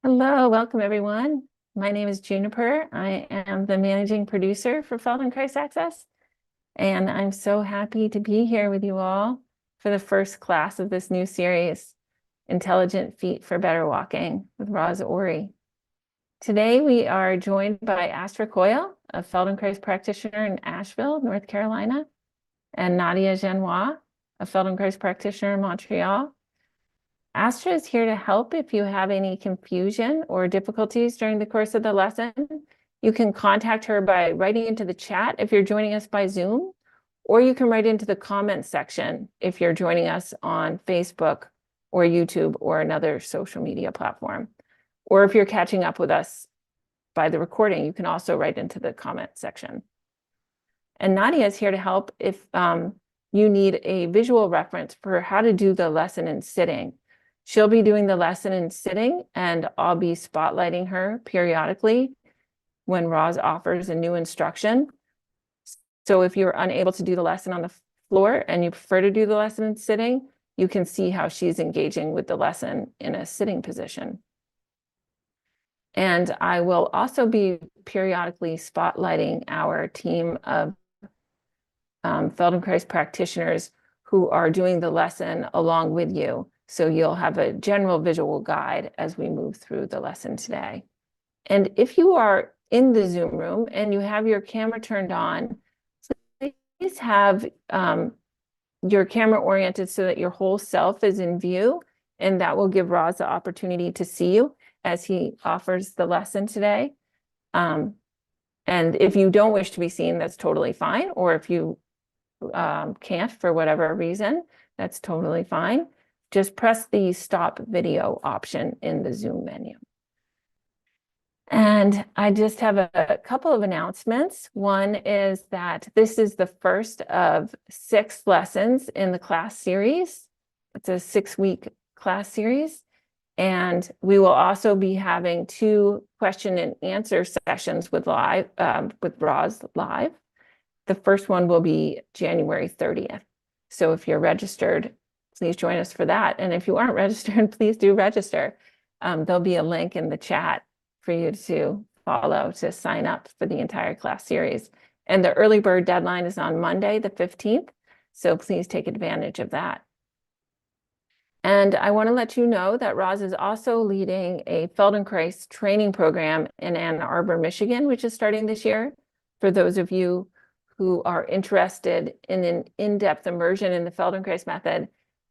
Hello, welcome everyone. My name is Juniper. I am the managing producer for Feldenkrais Access, and I'm so happy to be here with you all for the first class of this new series, Intelligent Feet for Better Walking with Raz Ori. Today we are joined by Astra Coyle, a Feldenkrais practitioner in Asheville, North Carolina, and Nadia Genois, a Feldenkrais practitioner in Montreal. Astra is here to help if you have any confusion or difficulties during the course of the lesson. You can contact her by writing into the chat if you're joining us by Zoom, or you can write into the comments section if you're joining us on Facebook or YouTube or another social media platform. Or if you're catching up with us by the recording, you can also write into the comment section. And Nadia is here to help if you need a visual reference for how to do the lesson in sitting. She'll be doing the lesson in sitting, and I'll be spotlighting her periodically when Raz offers a new instruction. So if you're unable to do the lesson on the floor and you prefer to do the lesson in sitting, you can see how she's engaging with the lesson in a sitting position. And I will also be periodically spotlighting our team of Feldenkrais practitioners who are doing the lesson along with you. So you'll have a general visual guide as we move through the lesson today. And if you are in the Zoom room and you have your camera turned on, please have your camera oriented so that your whole self is in view, and that will give Raz the opportunity to see you as he offers the lesson today. And if you don't wish to be seen, that's totally fine. Or if you can't for whatever reason, that's totally fine. Just press the stop video option in the Zoom menu. And I just have a couple of announcements. One is that this is the first of 6 lessons in the class series. It's a 6-week class series. And we will also be having 2 question and answer sessions with Raz live. The first one will be January 30th. So if you're registered, please join us for that. And if you aren't registered, please do register. There'll be a link in the chat for you to follow to sign up for the entire class series. And the early bird deadline is on Monday, the 15th. So please take advantage of that. And I want to let you know that Raz is also leading a Feldenkrais training program in Ann Arbor, Michigan, which is starting this year. For those of you who are interested in an in-depth immersion in the Feldenkrais method,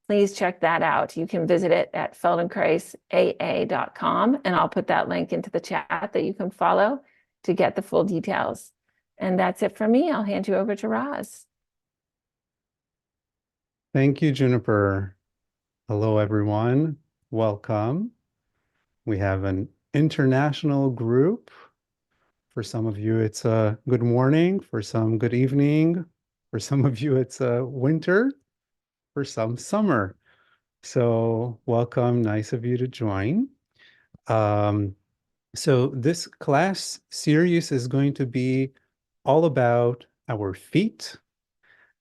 please check that out. You can visit it at feldenkraisaa.com, and I'll put that link into the chat that you can follow to get the full details. And that's it for me. I'll hand you over to Raz. Thank you, Juniper. Hello, everyone. Welcome. We have an international group. For some of you, it's a good morning. For some, good evening. For some of you, it's a winter. For some, summer. So welcome. Nice of you to join. So this class series is going to be all about our feet,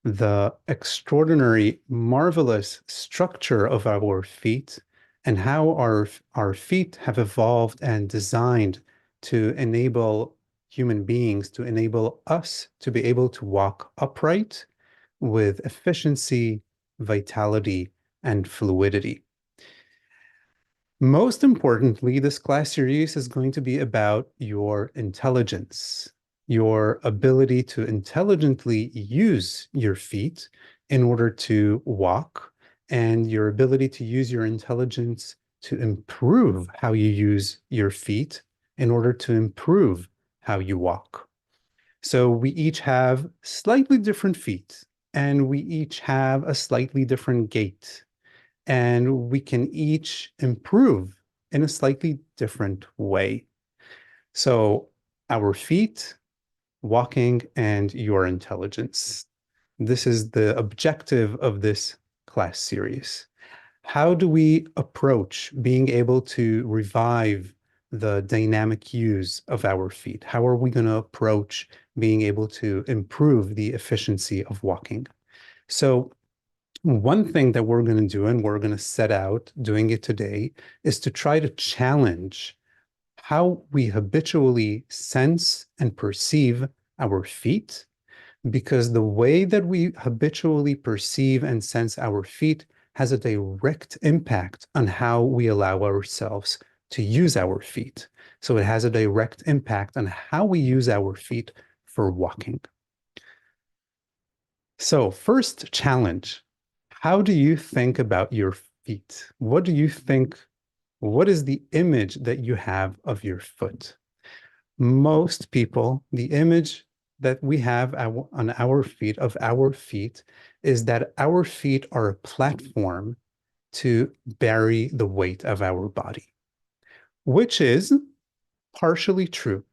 the extraordinary, marvelous structure of our feet, and how our feet have evolved and designed to enable human beings, to enable us to be able to walk upright with efficiency, vitality, and fluidity. Most importantly, this class series is going to be about your intelligence, your ability to intelligently use your feet in order to walk, and your ability to use your intelligence to improve how you use your feet in order to improve how you walk. So we each have slightly different feet, and we each have a slightly different gait, and we can each improve in a slightly different way. So our feet, walking, and your intelligence. This is the objective of this class series. How do we approach being able to revive the dynamic use of our feet? How are we going to approach being able to improve the efficiency of walking? So one thing that we're going to do, and we're going to set out doing it today, is to try to challenge how we habitually sense and perceive our feet, because the way that we habitually perceive and sense our feet has a direct impact on how we allow ourselves to use our feet. So it has a direct impact on how we use our feet for walking. So, first challenge, how do you think about your feet? What do you think? What is the image that you have of your foot? Most people, the image that we have on our feet, of our feet, is that our feet are a platform to bury the weight of our body, which is partially true.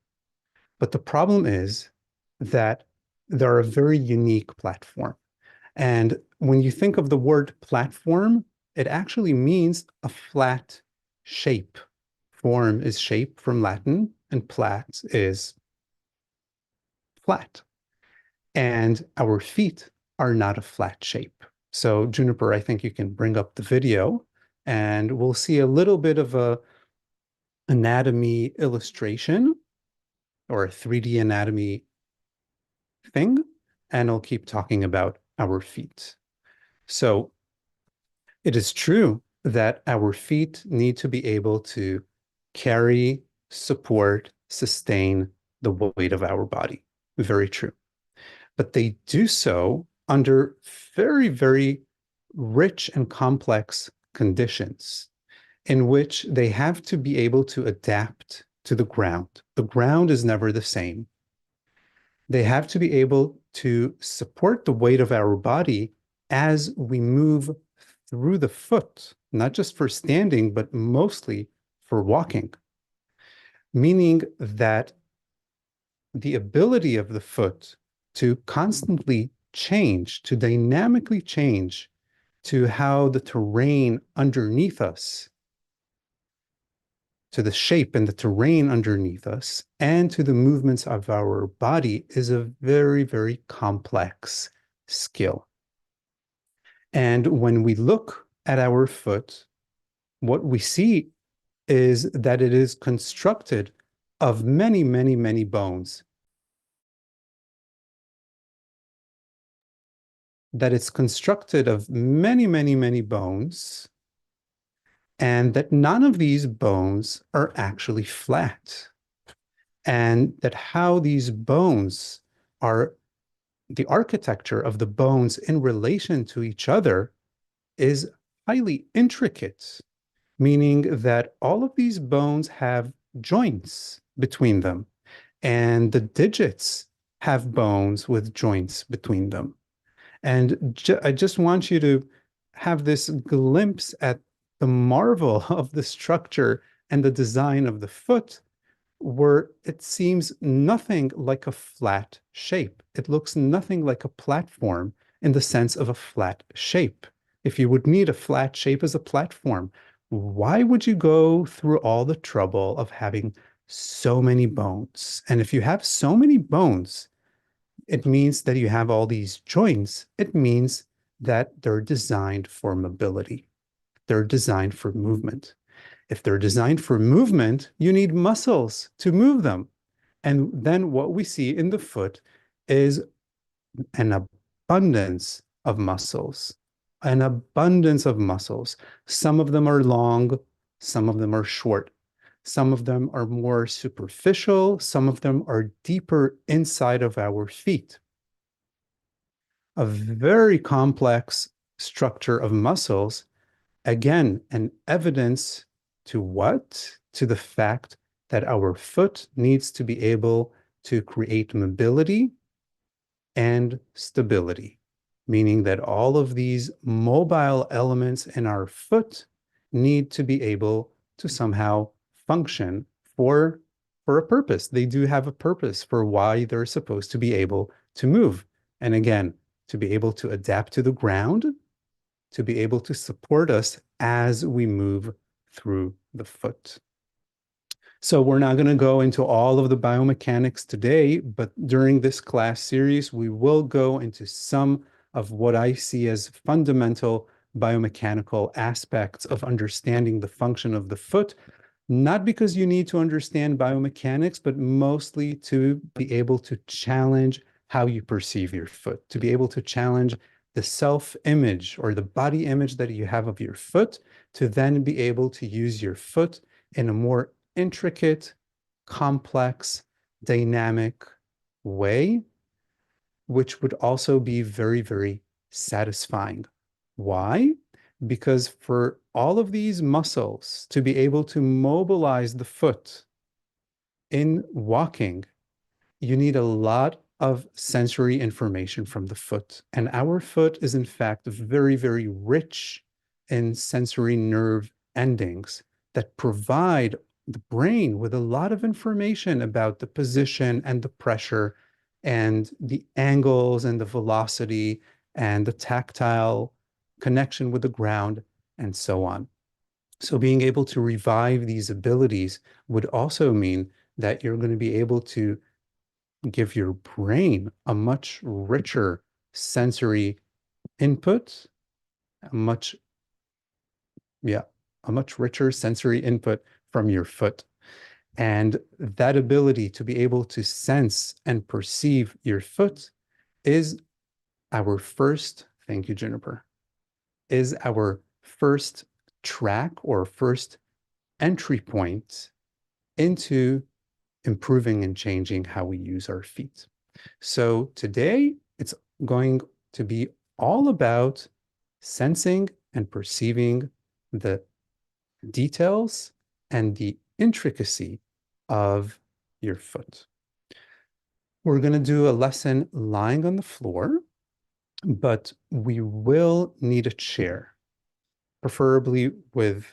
But the problem is that they're a very unique platform. And when you think of the word platform, it actually means a flat shape. Form is shape from Latin, and plat is flat. And our feet are not a flat shape. So, Juniper, I think you can bring up the video and we'll see a little bit of a anatomy illustration or a 3D anatomy thing, and I'll keep talking about our feet. So, it is true that our feet need to be able to carry, support, sustain the weight of our body. Very true. But they do so under very, very rich and complex conditions in which they have to be able to adapt to the ground. The ground is never the same. They have to be able to support the weight of our body as we move through the foot, not just for standing, but mostly for walking. Meaning that the ability of the foot to constantly change, to dynamically change to how the terrain underneath us, to the shape and the terrain underneath us, and to the movements of our body is a very, very complex skill. And when we look at our foot, what we see is that it is constructed of many, many, many bones. That it's constructed of many, many, many bones, and that none of these bones are actually flat. And that how these bones are, the architecture of the bones in relation to each other is highly intricate, meaning that all of these bones have joints between them, and the digits have bones with joints between them. And I just want you to have this glimpse at the marvel of the structure and the design of the foot, where it seems nothing like a flat shape. It looks nothing like a platform in the sense of a flat shape. If you would need a flat shape as a platform, why would you go through all the trouble of having so many bones? And if you have so many bones, it means that you have all these joints. It means that they're designed for mobility. They're designed for movement. If they're designed for movement, you need muscles to move them. And then what we see in the foot is an abundance of muscles, an abundance of muscles. Some of them are long, some of them are short. Some of them are more superficial, some of them are deeper inside of our feet. A very complex structure of muscles, again, an evidence to what? To the fact that our foot needs to be able to create mobility and stability, meaning that all of these mobile elements in our foot need to be able to somehow function for a purpose. They do have a purpose for why they're supposed to be able to move. And again, to be able to adapt to the ground, to be able to support us as we move through the foot. So we're not going to go into all of the biomechanics today, but during this class series, we will go into some of what I see as fundamental biomechanical aspects of understanding the function of the foot, not because you need to understand biomechanics, but mostly to be able to challenge how you perceive your foot, to be able to challenge the self-image or the body image that you have of your foot, to then be able to use your foot in a more intricate, complex, dynamic way, which would also be very, very satisfying. Why? Because for all of these muscles to be able to mobilize the foot in walking, you need a lot of sensory information from the foot. And our foot is, in fact, very, very rich in sensory nerve endings that provide the brain with a lot of information about the position and the pressure and the angles and the velocity and the tactile connection with the ground and so on. So being able to revive these abilities would also mean that you're going to be able to give your brain a much richer sensory input, a much, yeah, a much richer sensory input from your foot. And that ability to be able to sense and perceive your foot is our first, thank you, Juniper, is our first track or first entry point into improving and changing how we use our feet. So today it's going to be all about sensing and perceiving the details and the intricacy of your foot. We're going to do a lesson lying on the floor, but we will need a chair, preferably with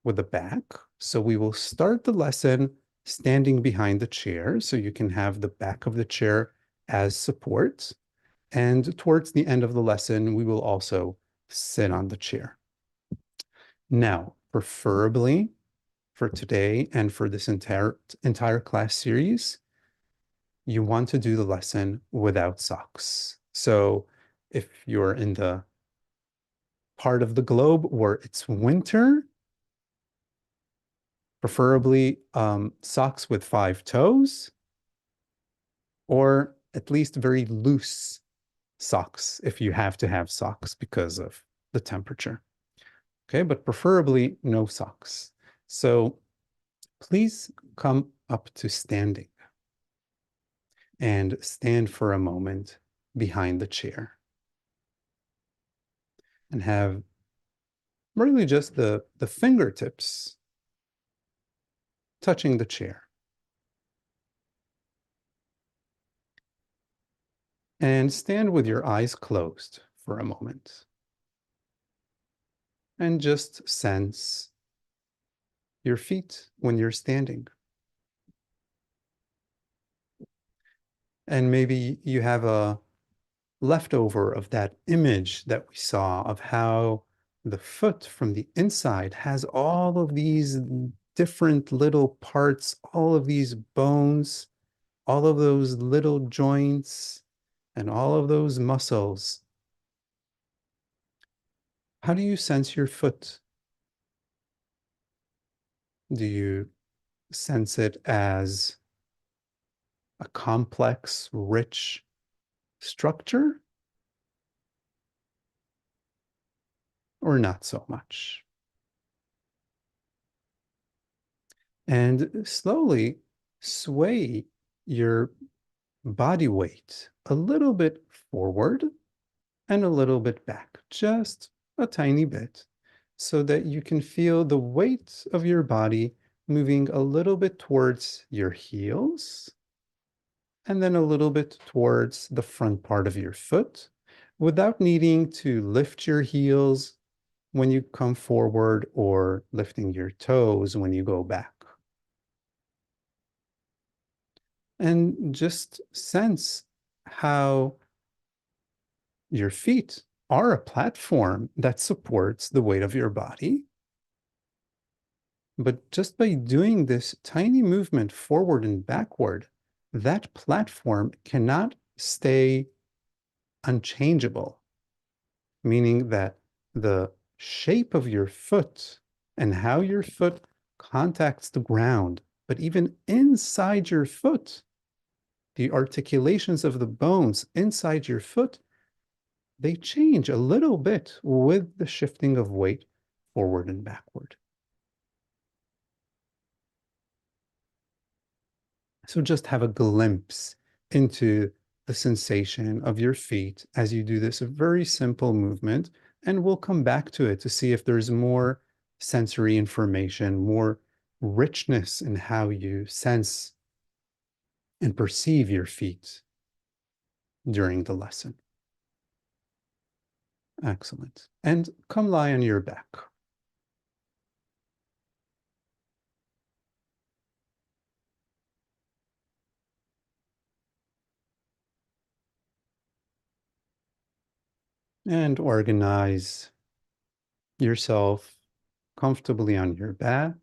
a back. So we will start the lesson standing behind the chair, so you can have the back of the chair as support. And towards the end of the lesson, we will also sit on the chair. Now, preferably for today and for this entire class series, you want to do the lesson without socks. So if you're in the part of the globe where it's winter, preferably socks with 5 toes, or at least very loose socks if you have to have socks because of the temperature. Okay, but preferably no socks. So please come up to standing and stand for a moment behind the chair and have really just the fingertips touching the chair. And stand with your eyes closed for a moment. And just sense your feet when you're standing. And maybe you have a leftover of that image that we saw of how the foot from the inside has all of these different little parts, all of these bones, all of those little joints, and all of those muscles. How do you sense your foot? Do you sense it as a complex, rich structure, or not so much? And slowly sway your body weight a little bit forward and a little bit back, just a tiny bit, so that you can feel the weight of your body moving a little bit towards your heels and then a little bit towards the front part of your foot without needing to lift your heels when you come forward or lifting your toes when you go back. And just sense how your feet are a platform that supports the weight of your body. But just by doing this tiny movement forward and backward, that platform cannot stay unchangeable, meaning that the shape of your foot and how your foot contacts the ground, but even inside your foot, the articulations of the bones inside your foot, they change a little bit with the shifting of weight forward and backward. So just have a glimpse into the sensation of your feet as you do this very simple movement, and we'll come back to it to see if there's more sensory information, more richness in how you sense and perceive your feet during the lesson. Excellent. And come lie on your back. And organize yourself comfortably on your back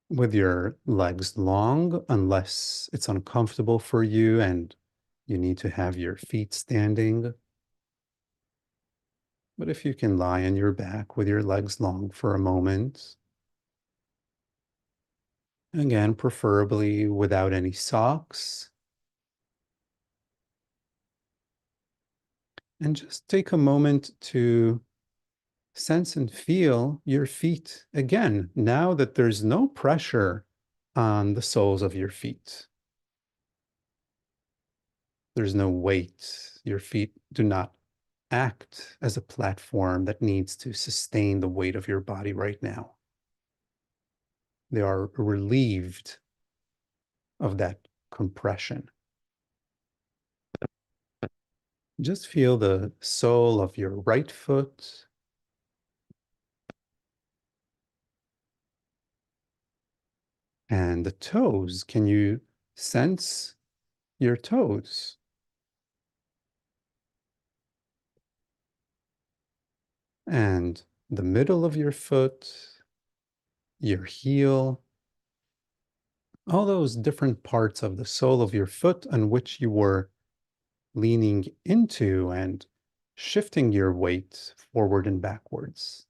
with your legs long, unless it's uncomfortable for you and you need to have your feet standing. But if you can lie on your back with your legs long for a moment, again, preferably without any socks, and just take a moment to sense and feel your feet again, now that there's no pressure on the soles of your feet. There's no weight. Your feet do not act as a platform that needs to sustain the weight of your body right now. They are relieved of that compression. Just feel the sole of your right foot and the toes. Can you sense your toes? And the middle of your foot, your heel, all those different parts of the sole of your foot on which you were leaning into and shifting your weight forward and backwards.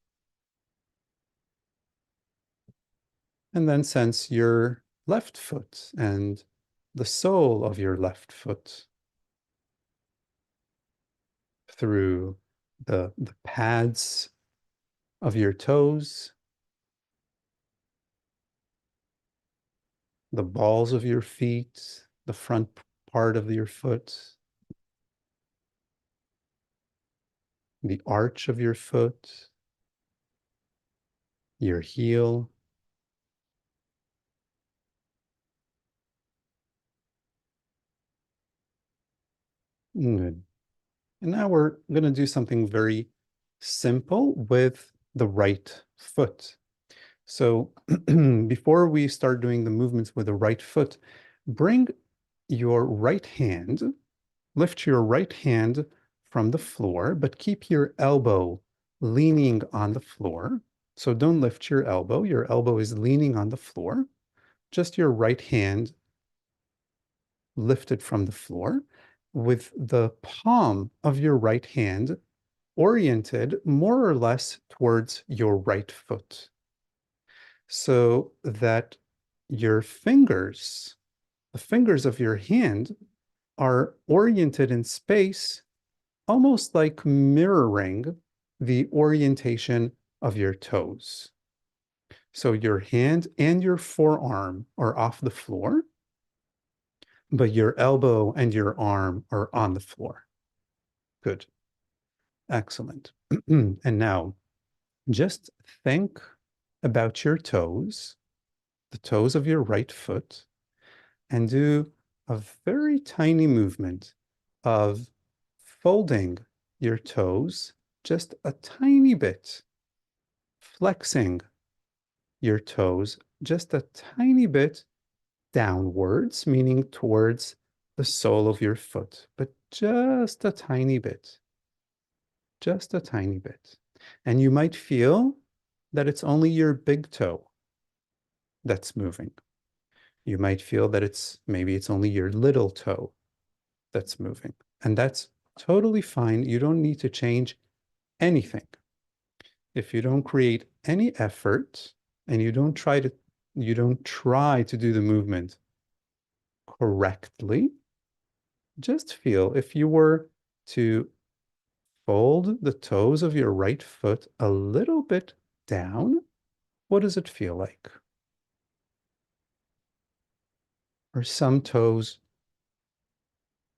And then sense your left foot and the sole of your left foot through the pads of your toes, the balls of your feet, the front part of your foot, the arch of your foot, your heel. Good. And now we're going to do something very simple with the right foot. So before we start doing the movements with the right foot, bring your right hand, lift your right hand from the floor, but keep your elbow leaning on the floor. So don't lift your elbow. Your elbow is leaning on the floor. Just your right hand lifted from the floor with the palm of your right hand oriented more or less towards your right foot, so that your fingers, the fingers of your hand, are oriented in space, almost like mirroring the orientation of your toes. So your hand and your forearm are off the floor, but your elbow and your arm are on the floor. Good. Excellent. And now just think about your toes, the toes of your right foot, and do a very tiny movement of folding your toes just a tiny bit, flexing your toes just a tiny bit downwards, meaning towards the sole of your foot, but just a tiny bit, just a tiny bit. And you might feel that it's only your big toe that's moving. You might feel that maybe it's only your little toe that's moving. And that's totally fine. You don't need to change anything. if you don't create any effort and you don't try to do the movement correctly, just feel if you were to fold the toes of your right foot a little bit down, what does it feel like? Are some toes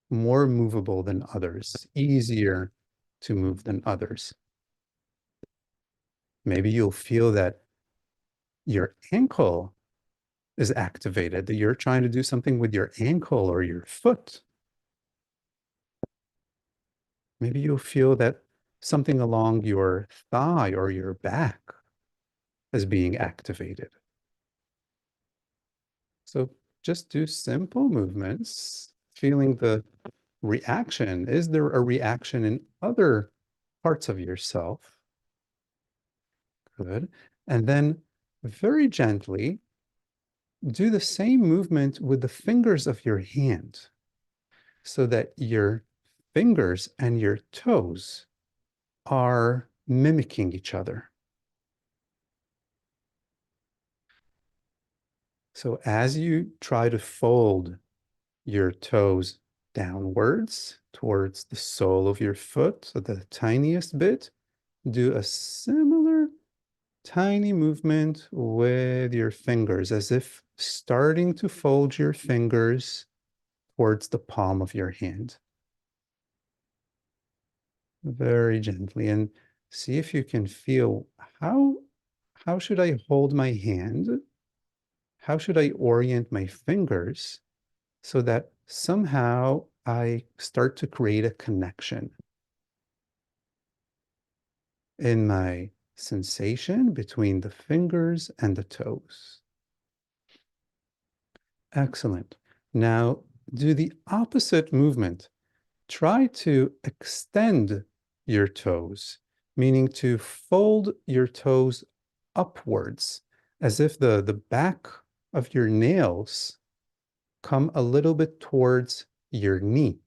more movable than others, easier to move than others? Maybe you'll feel that your ankle is activated, that you're trying to do something with your ankle or your foot. Maybe you'll feel that something along your thigh or your back is being activated. So just do simple movements, feeling the reaction. Is there a reaction in other parts of yourself? Good. And then very gently do the same movement with the fingers of your hand so that your fingers and your toes are mimicking each other. So as you try to fold your toes downwards towards the sole of your foot, so the tiniest bit, do a similar tiny movement with your fingers, as if starting to fold your fingers towards the palm of your hand. Very gently, and see if you can feel how should I hold my hand? How should I orient my fingers so that somehow I start to create a connection in my sensation between the fingers and the toes? Excellent. Now do the opposite movement. Try to extend your toes, meaning to fold your toes upwards, as if the back of your nails come a little bit towards your knee.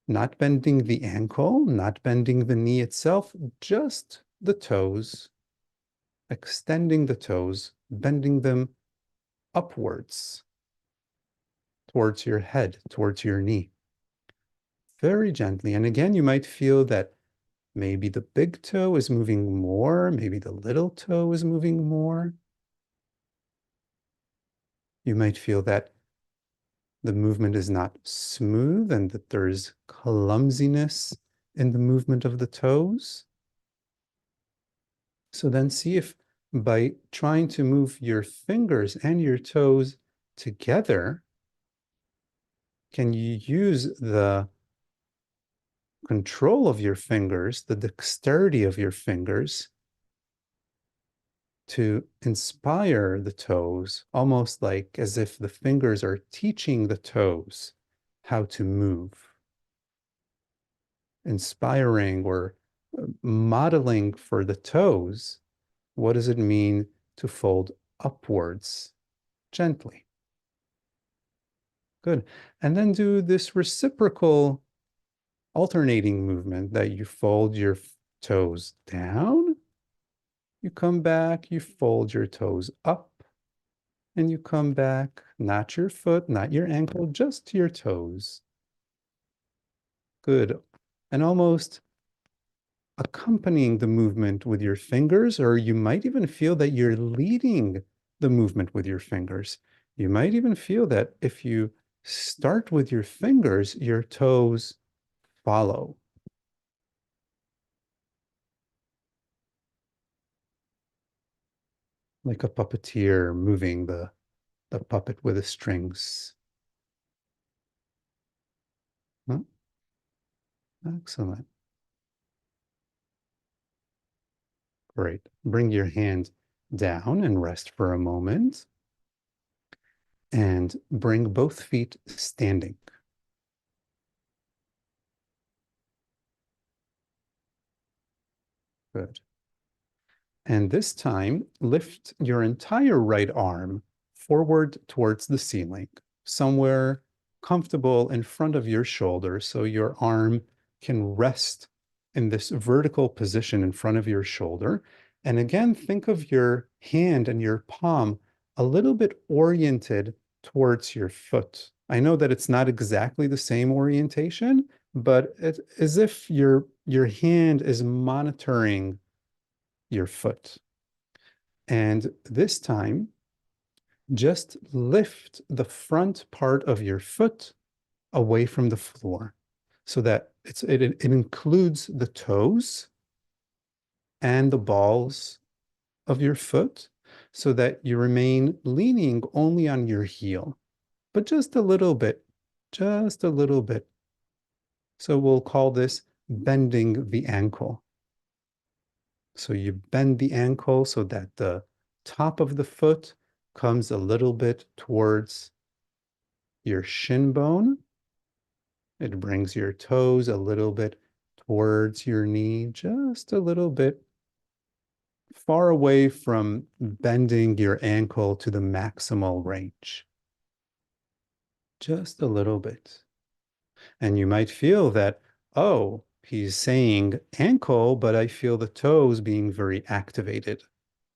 Not bending the ankle, not bending the knee itself, just the toes, extending the toes, bending them upwards towards your head, towards your knee. Very gently. And again, you might feel that maybe the big toe is moving more, maybe the little toe is moving more. You might feel that the movement is not smooth and that there's clumsiness in the movement of the toes. So then see if by trying to move your fingers and your toes together, can you use the control of your fingers, the dexterity of your fingers, to inspire the toes, almost like as if the fingers are teaching the toes how to move, inspiring or modeling for the toes, what does it mean to fold upwards gently? Good. And then do this reciprocal alternating movement that you fold your toes down, you come back, you fold your toes up, and you come back, not your foot, not your ankle, just your toes. Good. And almost accompanying the movement with your fingers, or you might even feel that you're leading the movement with your fingers. You might even feel that if you start with your fingers, your toes follow. Like a puppeteer moving the puppet with the strings. Huh? Excellent. Great. Bring your hand down and rest for a moment. And bring both feet standing. Good. And this time, lift your entire right arm forward towards the ceiling, somewhere comfortable in front of your shoulder so your arm can rest in this vertical position in front of your shoulder. And again, think of your hand and your palm a little bit oriented towards your foot. I know that it's not exactly the same orientation, but it's as if your hand is monitoring your foot. And this time, just lift the front part of your foot away from the floor so that it includes the toes and the balls of your foot so that you remain leaning only on your heel, but just a little bit, just a little bit. So we'll call this bending the ankle. So you bend the ankle so that the top of the foot comes a little bit towards your shin bone. It brings your toes a little bit towards your knee, just a little bit far away from bending your ankle to the maximal range. Just a little bit. And you might feel that, oh, he's saying ankle, but I feel the toes being very activated.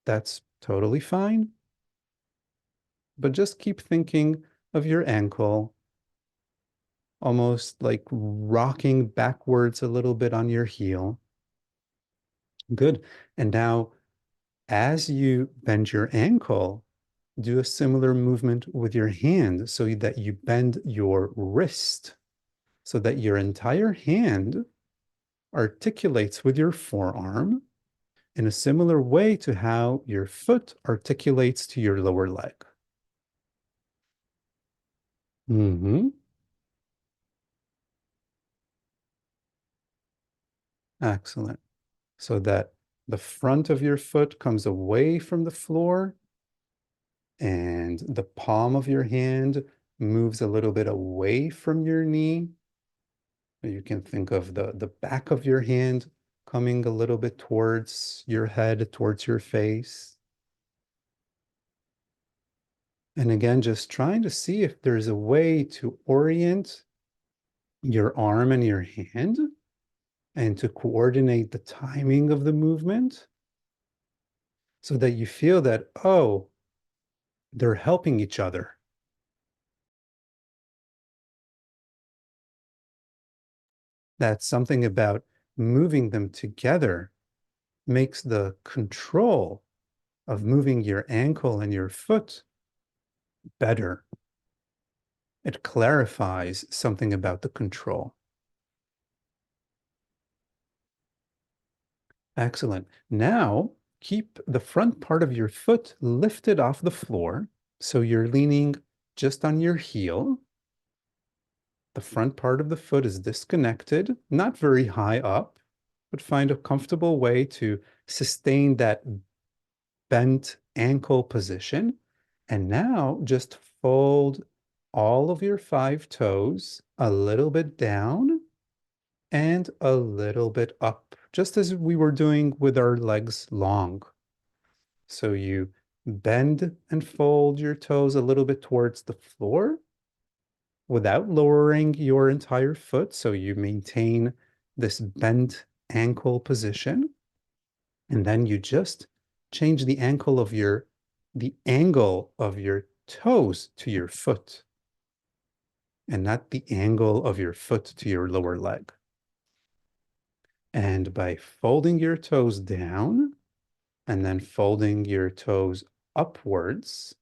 That's totally fine. But just keep thinking of your ankle, almost like rocking backwards a little bit on your heel. Good. And now, as you bend your ankle, do a similar movement with your hand so that you bend your wrist so that your entire hand articulates with your forearm in a similar way to how your foot articulates to your lower leg. Mm-hmm. Excellent. So that the front of your foot comes away from the floor and the palm of your hand moves a little bit away from your knee. You can think of the back of your hand coming a little bit towards your head, towards your face. And again, just trying to see if there's a way to orient your arm and your hand and to coordinate the timing of the movement so that you feel that, oh, they're helping each other. That something about moving them together makes the control of moving your ankle and your foot better. It clarifies something about the control. Excellent. Now, keep the front part of your foot lifted off the floor. So you're leaning just on your heel. The front part of the foot is disconnected, not very high up, but find a comfortable way to sustain that bent ankle position. And now just fold all of your 5 toes a little bit down and a little bit up, just as we were doing with our legs long. So you bend and fold your toes a little bit towards the floor without lowering your entire foot. So you maintain this bent ankle position. And then you just change the the angle of your toes to your foot and not the angle of your foot to your lower leg. And by folding your toes down and then folding your toes upwards,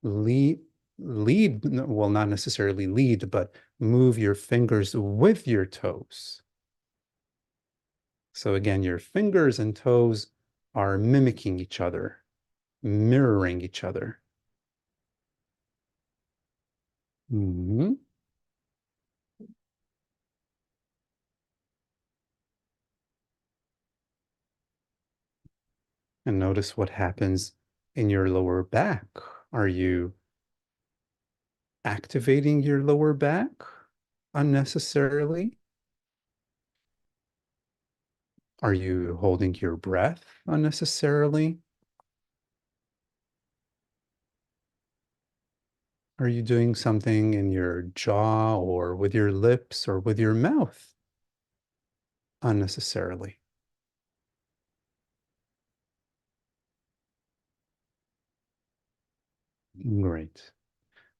lead, well, not necessarily lead, but move your fingers with your toes. So again, your fingers and toes are mimicking each other, mirroring each other. Mm-hmm. And notice what happens in your lower back. Are you activating your lower back unnecessarily? Are you holding your breath unnecessarily? Are you doing something in your jaw or with your lips or with your mouth unnecessarily. Great.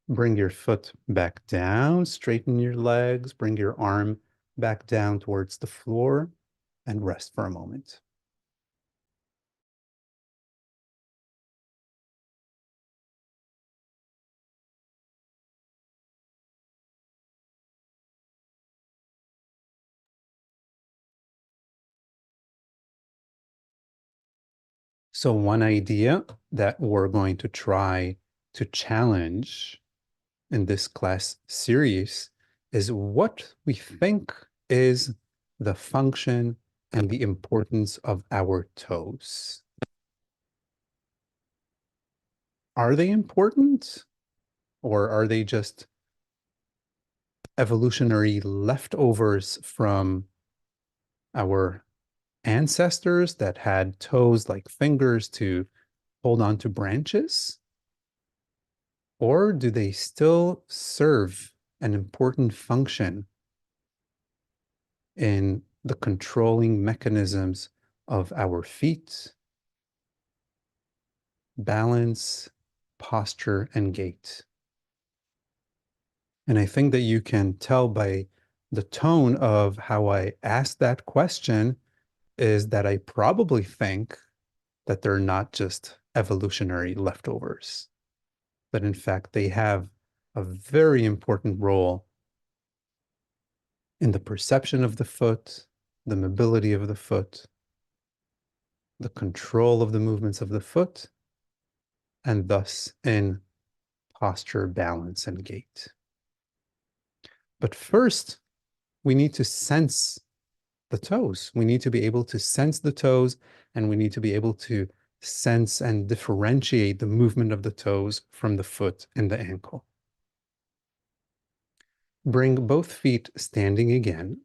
Bring your foot back down, straighten your legs, bring your arm back down towards the floor, and rest for a moment. So one idea that we're going to try to challenge in this class series is what we think is the function and the importance of our toes. Are they important, or are they just evolutionary leftovers from our ancestors that had toes like fingers to hold on to branches? Or do they still serve an important function in the controlling mechanisms of our feet, balance, posture, and gait? And I think that you can tell by the tone of how I asked that question is that I probably think that they're not just evolutionary leftovers, that in fact they have a very important role in the perception of the foot, the mobility of the foot, the control of the movements of the foot, and thus in posture, balance, and gait. But first, we need to sense the toes. We need to be able to sense the toes, and we need to be able to sense and differentiate the movement of the toes from the foot and the ankle. Bring both feet standing again.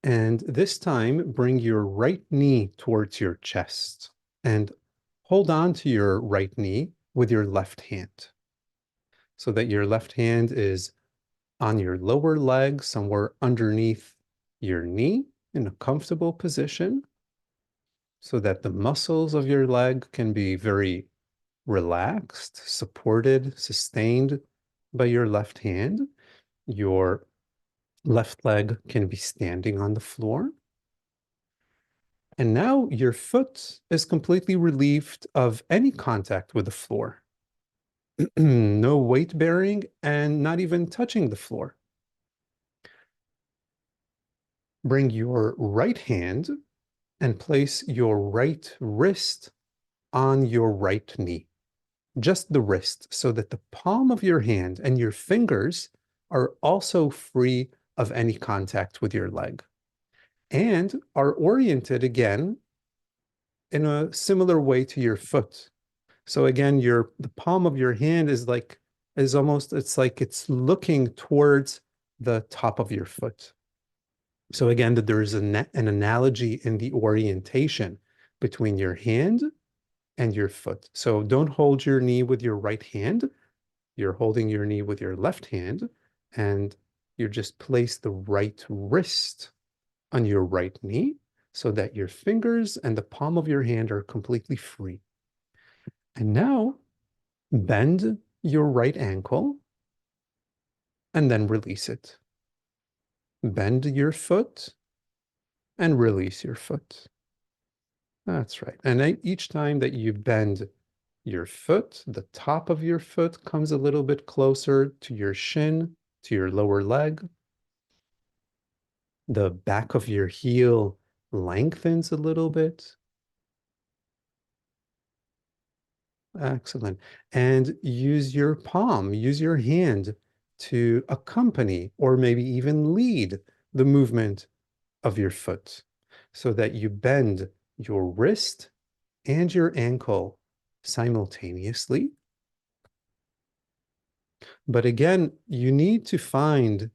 And this time, bring your right knee towards your chest and hold on to your right knee with your left hand so that your left hand is on your lower leg, somewhere underneath your knee in a comfortable position so that the muscles of your leg can be very relaxed, supported, sustained by your left hand. Your left leg can be standing on the floor. And now your foot is completely relieved of any contact with the floor. No weight bearing and not even touching the floor. Bring your right hand and place your right wrist on your right knee. Just the wrist, so that the palm of your hand and your fingers are also free of any contact with your leg and are oriented again in a similar way to your foot. So again, the palm of your hand is almost, it's like it's looking towards the top of your foot. So again, that there is an analogy in the orientation between your hand and your foot. So don't hold your knee with your right hand. You're holding your knee with your left hand, and you just place the right wrist on your right knee so that your fingers and the palm of your hand are completely free. And now bend your right ankle and then release it. Bend your foot and release your foot. That's right. And each time that you bend your foot, the top of your foot comes a little bit closer to your shin, to your lower leg. The back of your heel lengthens a little bit. Excellent. And use your palm, use your hand to accompany or maybe even lead the movement of your foot so that you bend your wrist and your ankle simultaneously. But again, you need to find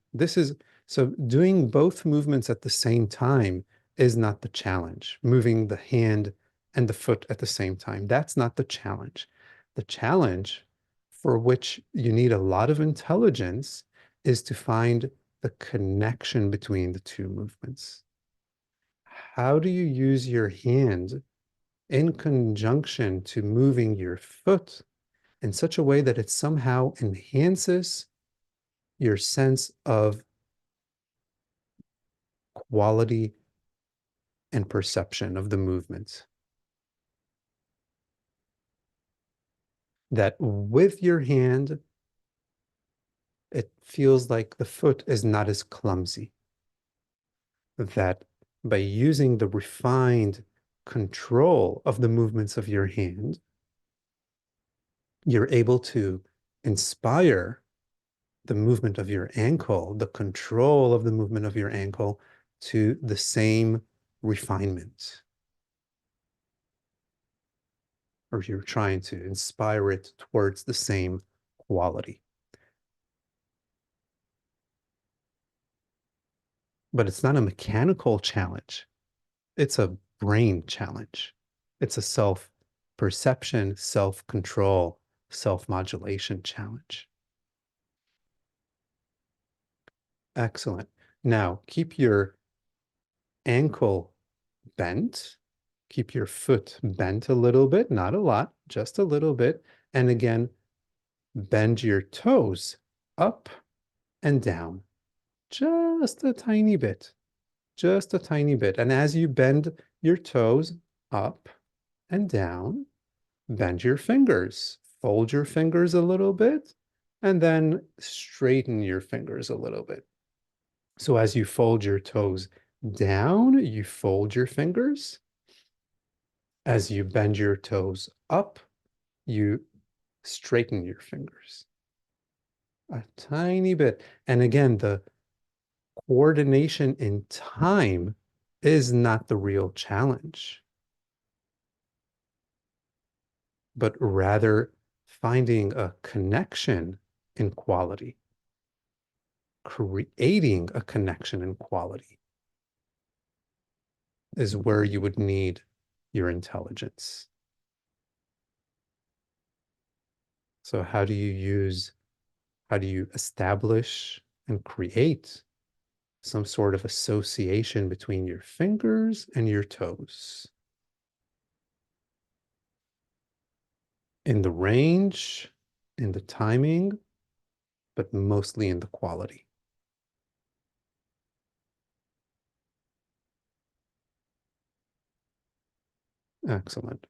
so doing both movements at the same time is not the challenge. Moving the hand and the foot at the same time, that's not the challenge. The challenge, for which you need a lot of intelligence, is to find the connection between the two movements? How do you use your hand in conjunction to moving your foot in such a way that it somehow enhances your sense of quality and perception of the movement? That with your hand, it feels like the foot is not as clumsy. That by using the refined control of the movements of your hand, you're able to inspire the movement of your ankle, the control of the movement of your ankle to the same refinement. Or you're trying to inspire it towards the same quality. But it's not a mechanical challenge. It's a brain challenge. It's a self-perception, self-control, self-modulation challenge. Excellent. Now, keep your ankle bent. Keep your foot bent a little bit, not a lot, just a little bit. And again, bend your toes up and down, just a tiny bit, just a tiny bit. And as you bend your toes up and down, bend your fingers, fold your fingers a little bit, and then straighten your fingers a little bit. So as you fold your toes down, you fold your fingers. As you bend your toes up, you straighten your fingers a tiny bit. And again, the coordination in time is not the real challenge, but rather finding a connection in quality, creating a connection in quality is where you would need your intelligence. So how do you establish and create some sort of association between your fingers and your toes? In the range, in the timing, but mostly in the quality. Excellent.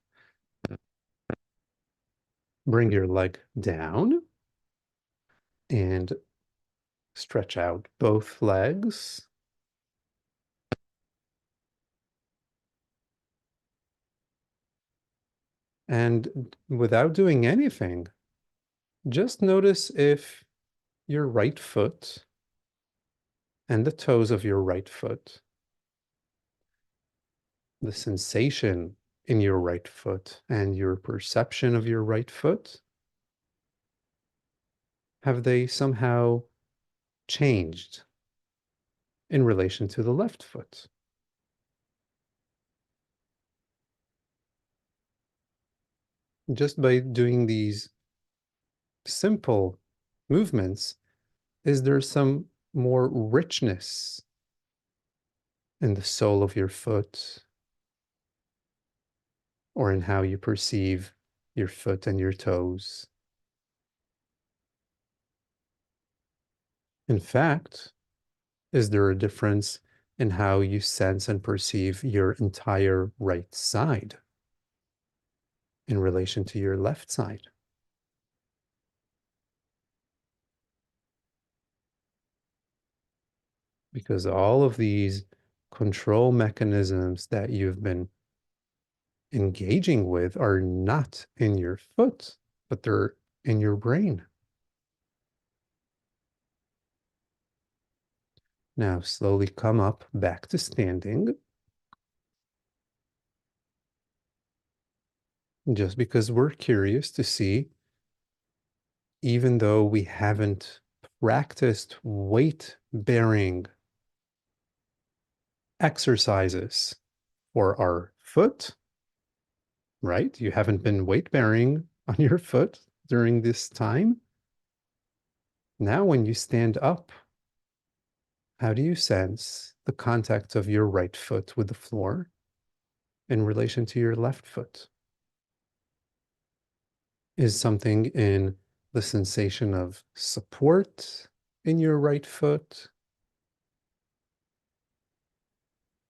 Bring your leg down and stretch out both legs. And without doing anything, just notice if your right foot and the toes of your right foot, the sensation in your right foot and your perception of your right foot, have they somehow changed in relation to the left foot? Just by doing these simple movements, is there some more richness in the sole of your foot or in how you perceive your foot and your toes? In fact, is there a difference in how you sense and perceive your entire right side in relation to your left side? Because all of these control mechanisms that you've been engaging with are not in your foot, but they're in your brain. Now slowly come up back to standing. Just because we're curious to see, even though we haven't practiced weight bearing exercises for our foot, right? You haven't been weight bearing on your foot during this time. Now, when you stand up, How do you sense the contact of your right foot with the floor in relation to your left foot? Is something in the sensation of support in your right foot?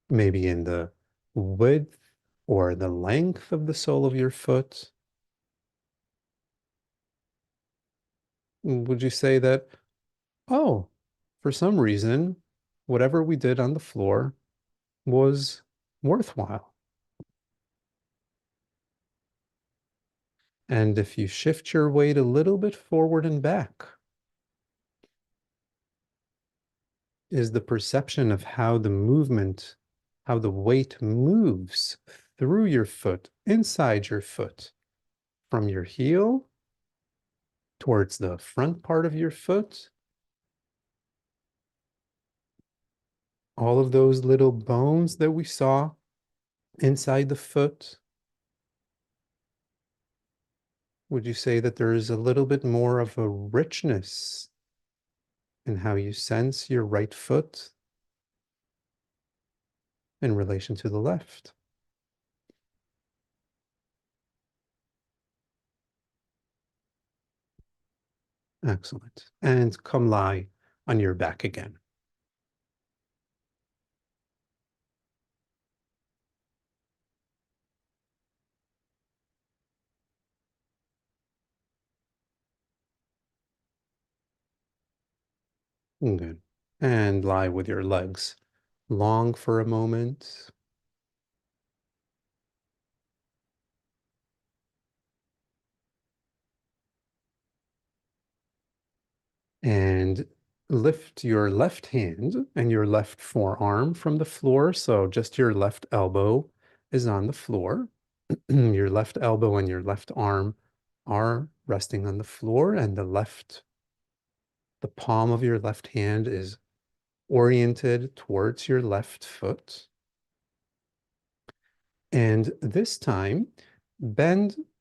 Maybe in the width or the length of the sole of your foot? Would you say that, oh, for some reason, whatever we did on the floor was worthwhile? And if you shift your weight a little bit forward and back, is the perception of how the movement, how the weight moves through your foot, inside your foot, from your heel towards the front part of your foot. All of those little bones that we saw inside the foot. Would you say that there is a little bit more of a richness in how you sense your right foot in relation to the left? Excellent. And come lie on your back again. Good. And lie with your legs long for a moment. And lift your left hand and your left forearm from the floor. So just your left elbow is on the floor. Your left elbow and your left arm are resting on the floor, and the palm of your left hand is oriented towards your left foot. And this time,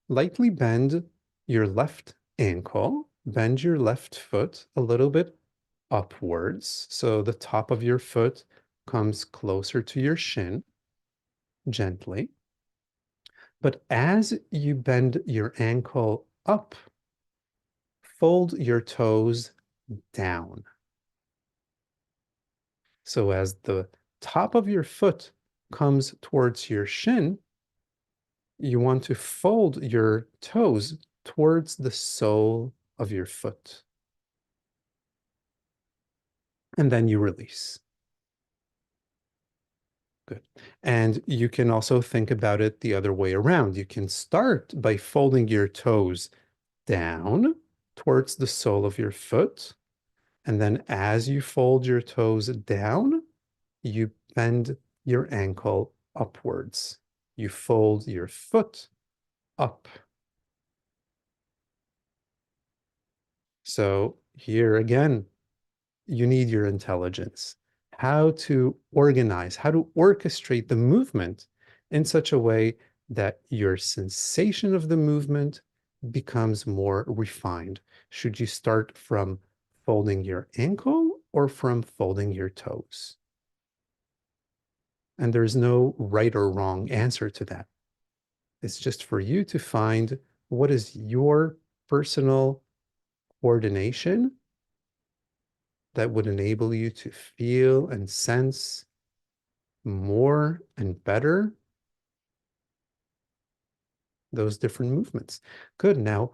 lightly bend your left ankle, bend your left foot a little bit upwards. So the top of your foot comes closer to your shin, gently. But as you bend your ankle up, fold your toes down. So as the top of your foot comes towards your shin, you want to fold your toes towards the sole of your foot. And then you release. Good. And you can also think about it the other way around. You can start by folding your toes down towards the sole of your foot. And then as you fold your toes down, you bend your ankle upwards. You fold your foot up. So here again, you need your intelligence. How to organize, how to orchestrate the movement in such a way that your sensation of the movement becomes more refined. Should you start from folding your ankle or from folding your toes? And there's no right or wrong answer to that. It's just for you to find what is your personal coordination that would enable you to feel and sense more and better those different movements. Good. Now,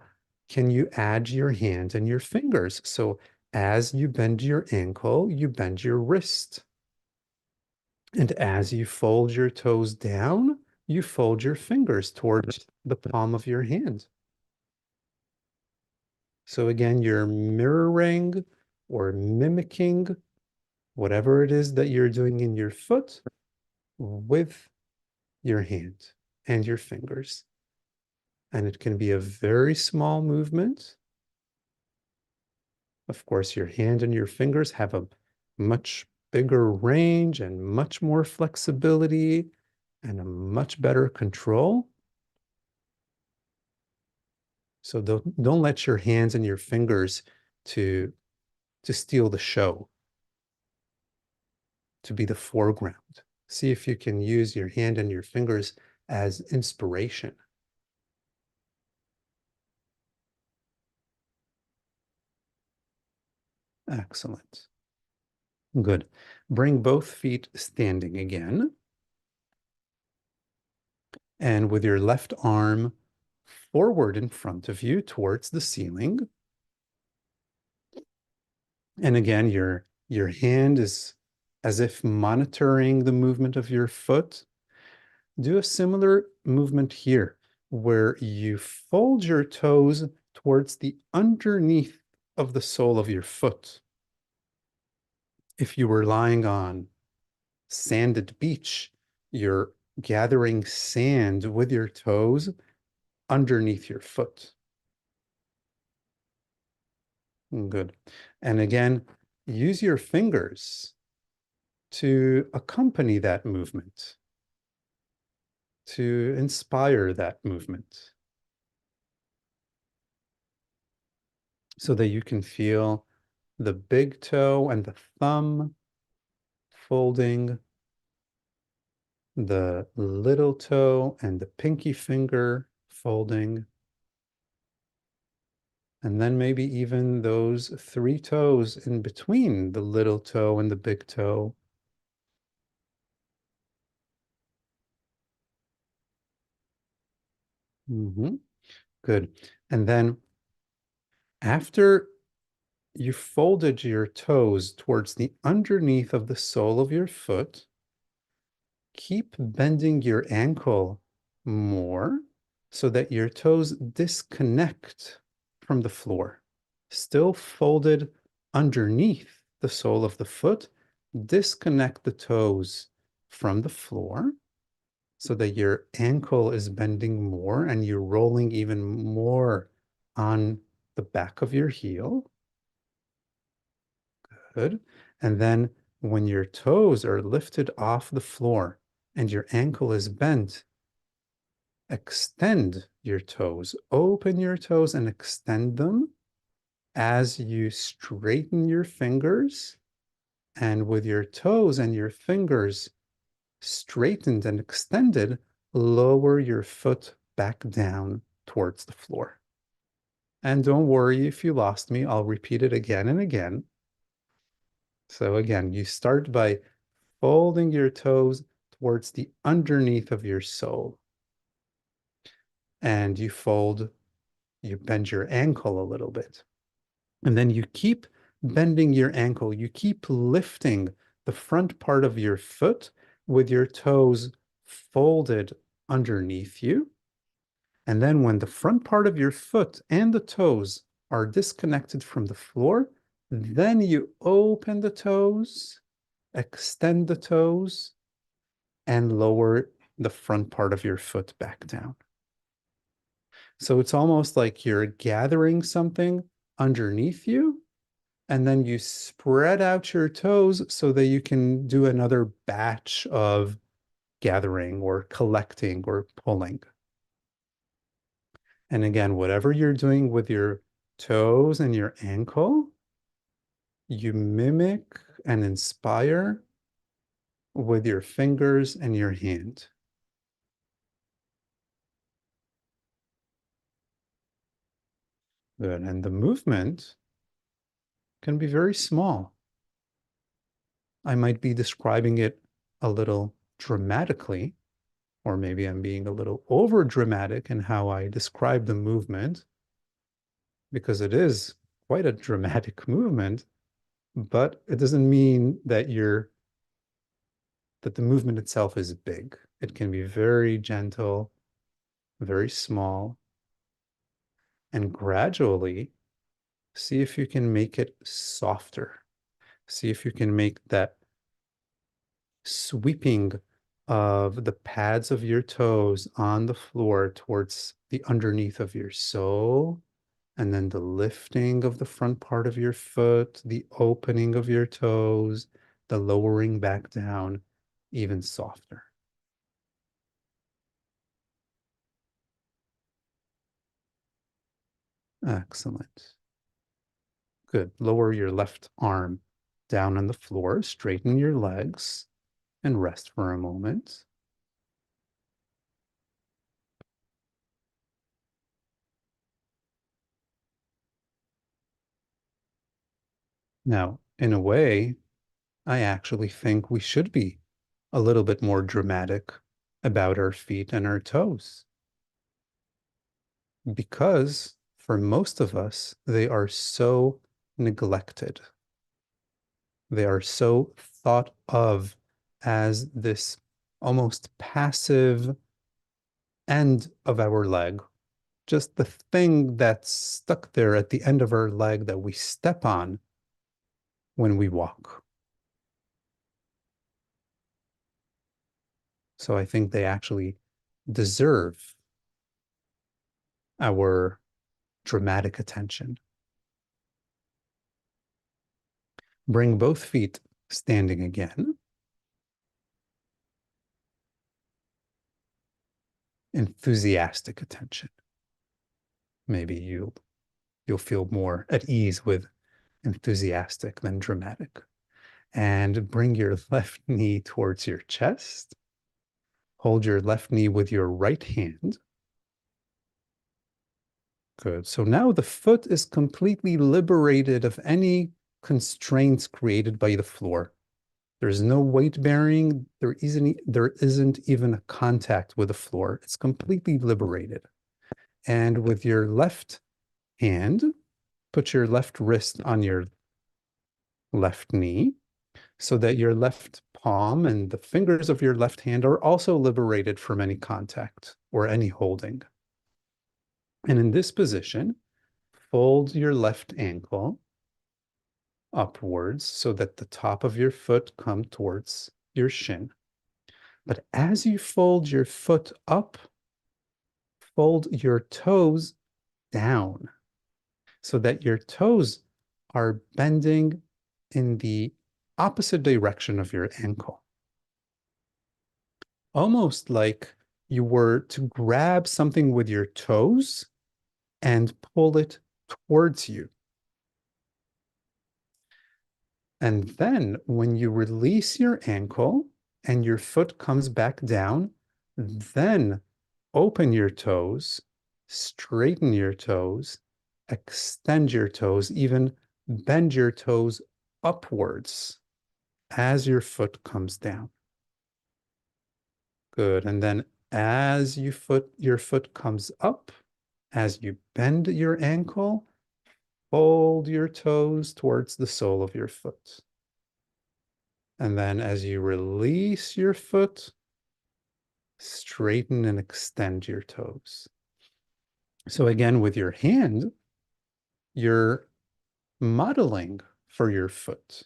can you add your hand and your fingers? So as you bend your ankle, you bend your wrist. And as you fold your toes down, you fold your fingers towards the palm of your hand. So again, you're mirroring or mimicking whatever it is that you're doing in your foot with your hand and your fingers. And it can be a very small movement. Of course, your hand and your fingers have a much bigger range and much more flexibility and a much better control. So don't let your hands and your fingers to steal the show. to be the foreground. See if you can use your hand and your fingers as inspiration. Excellent. Good. Bring both feet standing again. And with your left arm forward in front of you towards the ceiling. And again, your hand is as if monitoring the movement of your foot. Do a similar movement here, where you fold your toes towards the underneath of the sole of your foot. If you were lying on sanded beach, you're gathering sand with your toes underneath your foot. Good. And again, use your fingers to accompany that movement, to inspire that movement, so that you can feel the big toe and the thumb folding, the little toe and the pinky finger folding, and then maybe even those three toes in between the little toe and the big toe. Good. And then after you folded your toes towards the underneath of the sole of your foot, keep bending your ankle more so that your toes disconnect from the floor. Still folded underneath the sole of the foot, disconnect the toes from the floor so that your ankle is bending more and you're rolling even more on the back of your heel. Good. And then when your toes are lifted off the floor and your ankle is bent, extend your toes, open your toes and extend them as you straighten your fingers. And with your toes and your fingers straightened and extended, lower your foot back down towards the floor. And don't worry if you lost me, I'll repeat it again and again. So again, you start by folding your toes towards the underneath of your sole. And you bend your ankle a little bit. And then you keep bending your ankle. You keep lifting the front part of your foot with your toes folded underneath you. And then when the front part of your foot and the toes are disconnected from the floor, then you open the toes, extend the toes, and lower the front part of your foot back down. So it's almost like you're gathering something underneath you, and then you spread out your toes so that you can do another batch of gathering or collecting or pulling. And again, whatever you're doing with your toes and your ankle, you mimic and inspire with your fingers and your hand. Good. And the movement can be very small. I might be describing it a little dramatically, or maybe I'm being a little over dramatic in how I describe the movement, because it is quite a dramatic movement, but it doesn't mean that the movement itself is big. It can be very gentle, very small, and gradually see if you can make it softer. See if you can make that sweeping of the pads of your toes on the floor towards the underneath of your sole, and then the lifting of the front part of your foot, the opening of your toes, the lowering back down, even softer. Excellent. Good. Lower your left arm down on the floor, straighten your legs, and rest for a moment. Now, in a way, I actually think we should be a little bit more dramatic about our feet and our toes because for most of us, they are so neglected. They are so thought of as this almost passive end of our leg, just the thing that's stuck there at the end of our leg that we step on when we walk. So I think they actually deserve our dramatic attention. Bring both feet standing again. Enthusiastic attention. Maybe you'll feel more at ease with enthusiastic than dramatic. And bring your left knee towards your chest. Hold your left knee with your right hand. Good. So now the foot is completely liberated of any constraints created by the floor. There's no weight bearing. There isn't even a contact with the floor. It's completely liberated. And with your left hand, put your left wrist on your left knee so that your left palm and the fingers of your left hand are also liberated from any contact or any holding. And in this position, fold your left ankle upwards so that the top of your foot come towards your shin. But as you fold your foot up, fold your toes down so that your toes are bending in the opposite direction of your ankle. Almost like you were to grab something with your toes and pull it towards you. And then when you release your ankle and your foot comes back down, then open your toes, straighten your toes, extend your toes, even bend your toes upwards as your foot comes down. Good. And then as your foot comes up, as you bend your ankle, fold your toes towards the sole of your foot. And then as you release your foot, straighten and extend your toes. So again, with your hand, you're modeling for your foot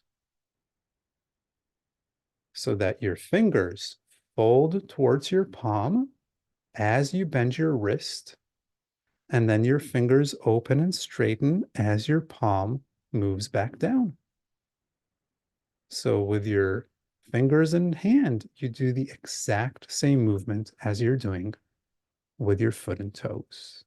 so that your fingers fold towards your palm as you bend your wrist, and then your fingers open and straighten as your palm moves back down. So with your fingers and hand, you do the exact same movement as you're doing with your foot and toes.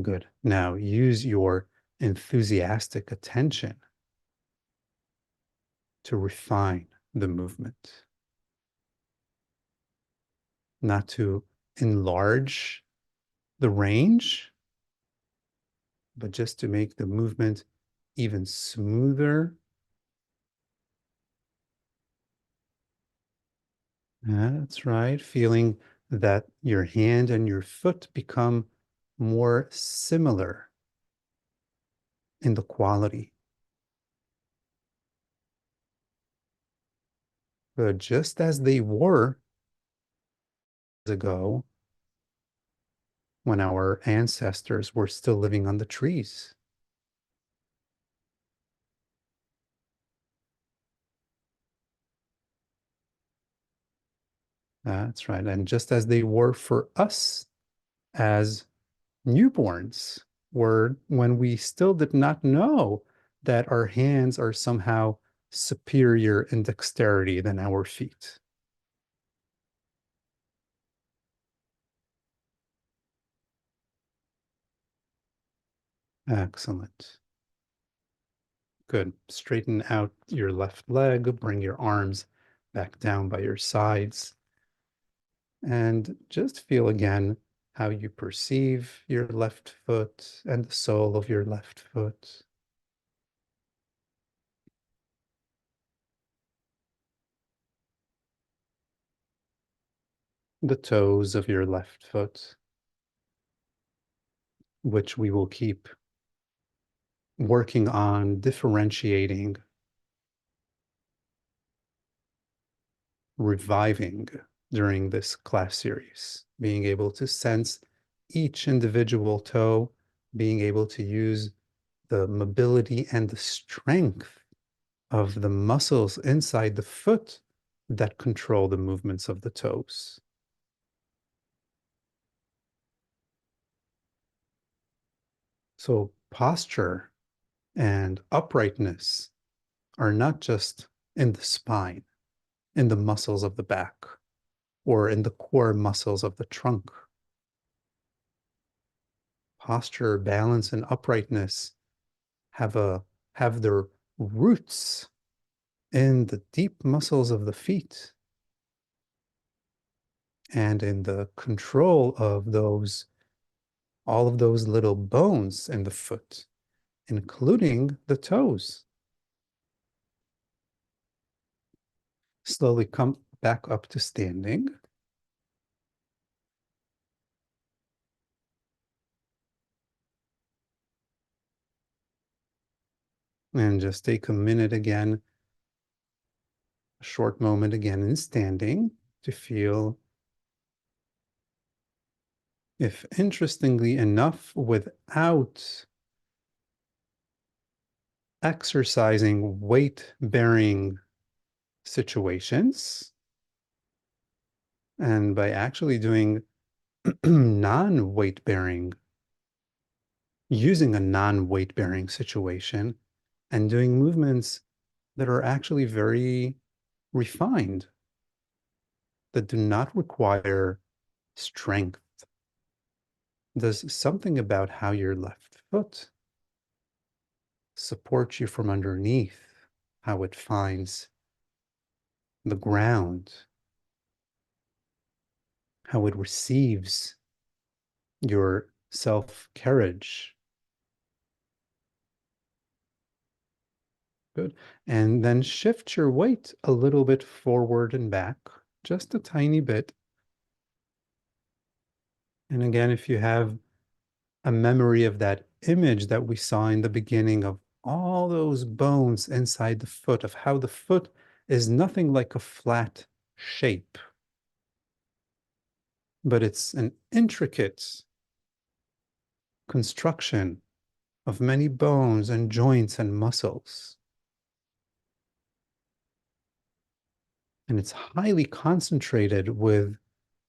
Good. Now use your enthusiastic attention to refine the movement, not to enlarge the range, but just to make the movement even smoother. That's right. Feeling that your hand and your foot become more similar in the quality. But just as they were ago when our ancestors were still living on the trees. That's right. And just as they were for us as newborns, were when we still did not know that our hands are somehow superior in dexterity than our feet. Excellent. Good. Straighten out your left leg, bring your arms back down by your sides, and just feel again how you perceive your left foot and the sole of your left foot. The toes of your left foot, which we will keep working on differentiating, reviving during this class series, being able to sense each individual toe, being able to use the mobility and the strength of the muscles inside the foot that control the movements of the toes. So posture and uprightness are not just in the spine, in the muscles of the back, or in the core muscles of the trunk. Posture, balance, and uprightness have their roots in the deep muscles of the feet and in the control of those all of those little bones in the foot, including the toes. Slowly come back up to standing. And just take a minute again, a short moment again in standing to feel if, interestingly enough, without exercising weight-bearing situations, and by actually doing non-weight-bearing, using a non-weight-bearing situation and doing movements that are actually very refined, that do not require strength. There's something about how your left foot supports you from underneath, how it finds the ground, how it receives your self-carriage. Good. And then shift your weight a little bit forward and back, just a tiny bit. And again, if you have a memory of that image that we saw in the beginning of all those bones inside the foot, of how the foot is nothing like a flat shape, but it's an intricate construction of many bones and joints and muscles. And it's highly concentrated with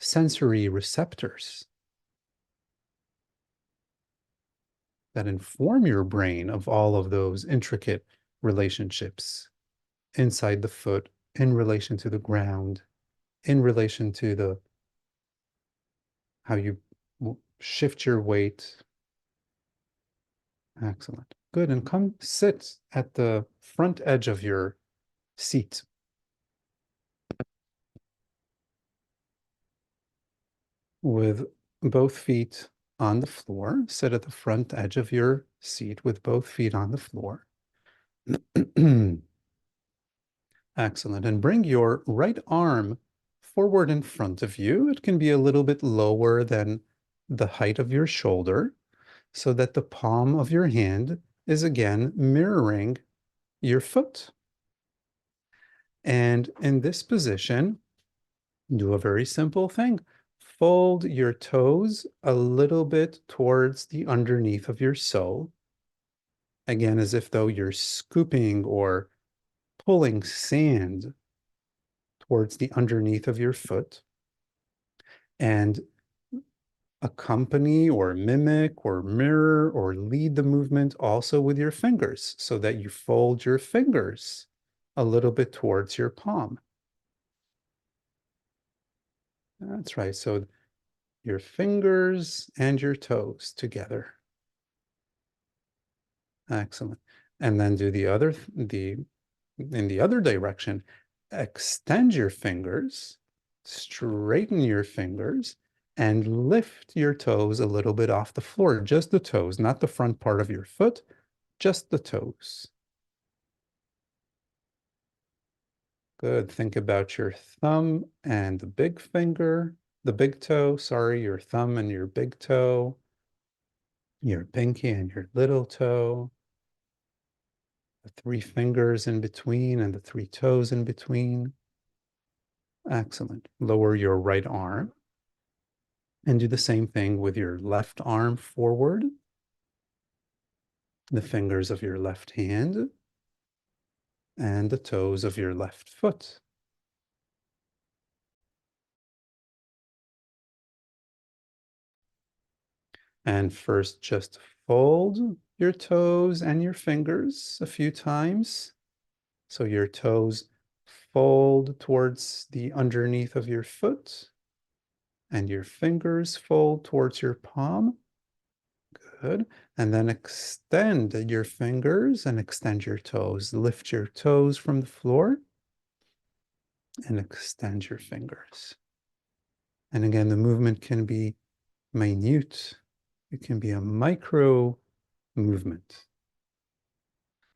sensory receptors that inform your brain of all of those intricate relationships inside the foot, in relation to the ground, in relation to the how you shift your weight. Excellent. Good. And come sit at the front edge of your seat. With both feet on the floor. Sit at the front edge of your seat with both feet on the floor. Excellent. And bring your right arm forward in front of you. It can be a little bit lower than the height of your shoulder, so that the palm of your hand is again mirroring your foot. And in this position, do a very simple thing. Fold your toes a little bit towards the underneath of your sole. Again, as if though you're scooping or pulling sand towards the underneath of your foot. And accompany or mimic or mirror or lead the movement also with your fingers, so that you fold your fingers a little bit towards your palm. That's right. So your fingers and your toes together. Excellent. And then do in the other direction, extend your fingers, straighten your fingers, and lift your toes a little bit off the floor, just the toes, not the front part of your foot, just the toes. Good. Think about your thumb and the big finger, the big toe, sorry, your thumb and your big toe, your pinky and your little toe, the three fingers in between and the three toes in between. Excellent. Lower your right arm and do the same thing with your left arm forward, the fingers of your left hand, and the toes of your left foot. And first, just fold your toes and your fingers a few times. So your toes fold towards the underneath of your foot, and your fingers fold towards your palm. Good. And then extend your fingers and extend your toes. Lift your toes from the floor and extend your fingers. And again, the movement can be minute. It can be a micro movement.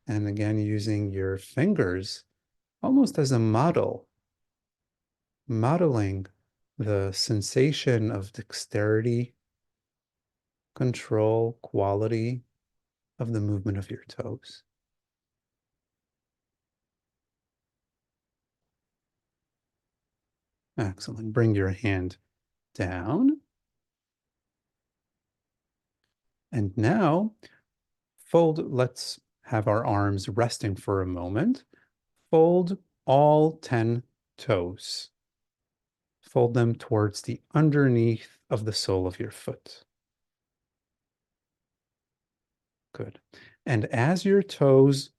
And again, using your fingers almost as a model, modeling the sensation of dexterity, control, quality of the movement of your toes. Excellent. Bring your hand down. And now fold, let's have our arms resting for a moment. Fold all 10 toes. Fold them towards the underneath of the sole of your foot. Good. And as your toes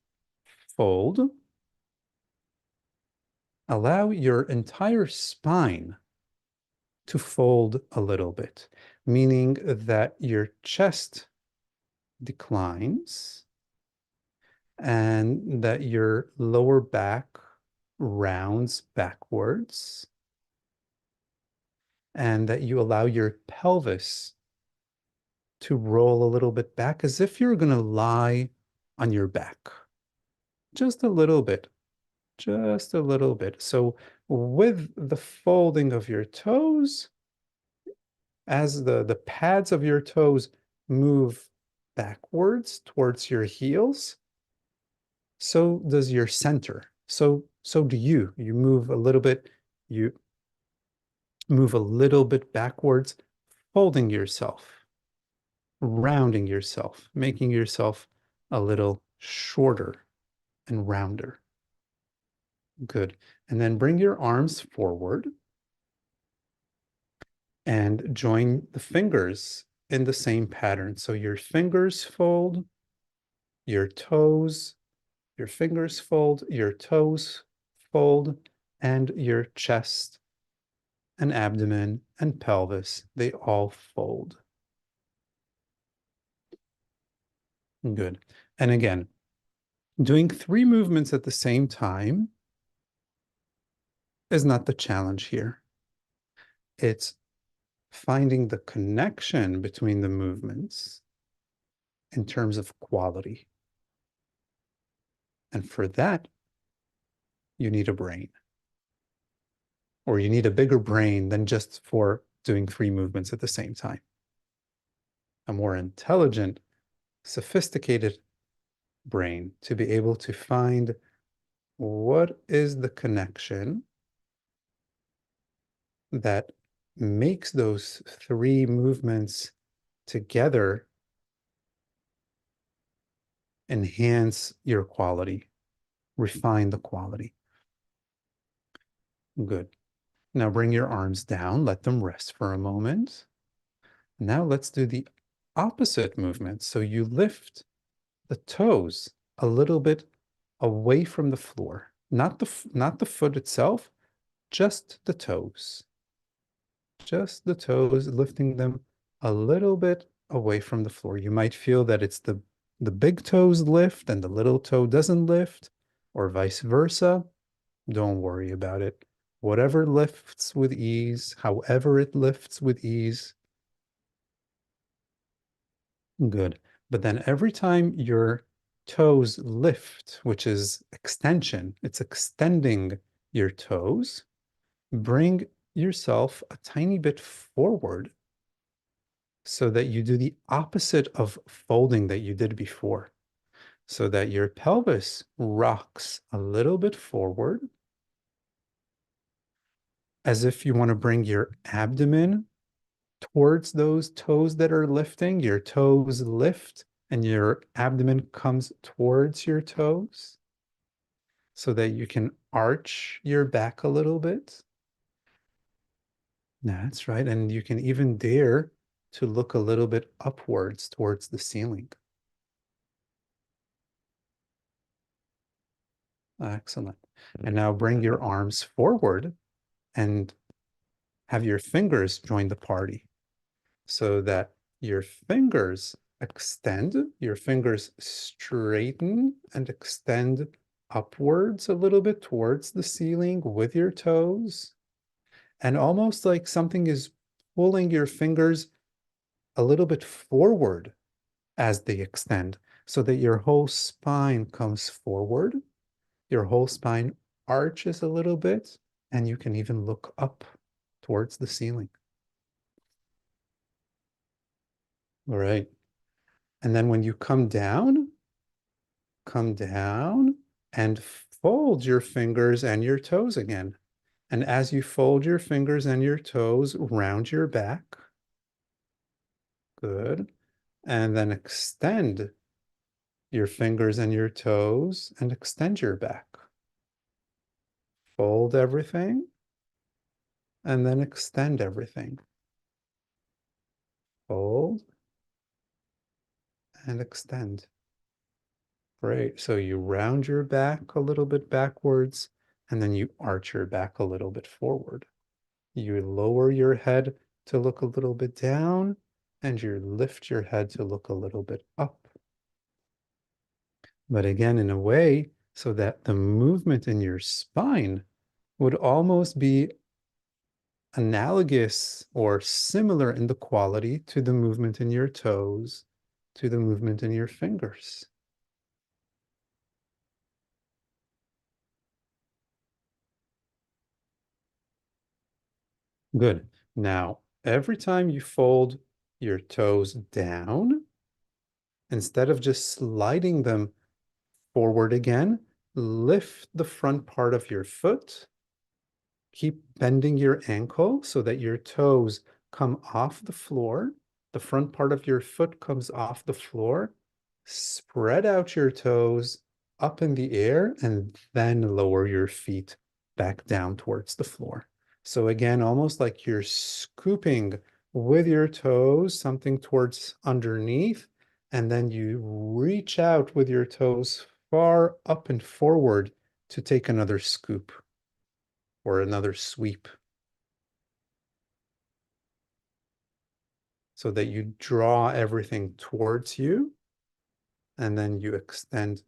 fold, allow your entire spine to fold a little bit, meaning that your chest declines and that your lower back rounds backwards and that you allow your pelvis to roll a little bit back as if you're going to lie on your back. Just a little bit, just a little bit. So with the folding of your toes, as the pads of your toes move backwards towards your heels, so does your center. So do you. You move a little bit, you move a little bit backwards, folding yourself, rounding yourself, making yourself a little shorter and rounder. Good. And then bring your arms forward and join the fingers in the same pattern. So your fingers fold, your toes, your fingers fold, your toes fold, and your chest and abdomen and pelvis, they all fold. Good. And again, doing 3 movements at the same time is not the challenge here. It's finding the connection between the movements in terms of quality. And for that, you need a brain. Or you need a bigger brain than just for doing 3 movements at the same time. A more intelligent, sophisticated brain to be able to find what is the connection that makes those 3 movements together enhance your quality, refine the quality. Good. Now bring your arms down, let them rest for a moment. Now let's do the opposite movement. So you lift the toes a little bit away from the floor, not the foot itself, just the toes. Just the toes, lifting them a little bit away from the floor. You might feel that it's the the big toes lift and the little toe doesn't lift, or vice versa, don't worry about it. Whatever lifts with ease, however it lifts with ease, good. But then every time your toes lift, which is extension, it's extending your toes, bring yourself a tiny bit forward so that you do the opposite of folding that you did before, so that your pelvis rocks a little bit forward as if you want to bring your abdomen towards those toes that are lifting. Your toes lift and your abdomen comes towards your toes so that you can arch your back a little bit. That's right. And you can even dare to look a little bit upwards towards the ceiling. Excellent. And now bring your arms forward and have your fingers join the party so that your fingers extend, your fingers straighten and extend upwards a little bit towards the ceiling with your toes. And almost like something is pulling your fingers a little bit forward as they extend, so that your whole spine comes forward, your whole spine arches a little bit, and you can even look up towards the ceiling. All right. And then when you come down and fold your fingers and your toes again. And as you fold your fingers and your toes, round your back. Good. And then extend your fingers and your toes and extend your back. Fold everything and then extend everything. Fold and extend. Great. So you round your back a little bit backwards and then you arch your back a little bit forward. You lower your head to look a little bit down and you lift your head to look a little bit up. But again, in a way, so that the movement in your spine would almost be analogous or similar in the quality to the movement in your toes, to the movement in your fingers. Good. Now, every time you fold your toes down, instead of just sliding them forward again, lift the front part of your foot. Keep bending your ankle so that your toes come off the floor. The front part of your foot comes off the floor. Spread out your toes up in the air and then lower your feet back down towards the floor. So again, almost like you're scooping with your toes, something towards underneath, and then you reach out with your toes far up and forward to take another scoop or another sweep, so that you draw everything towards you and then you extend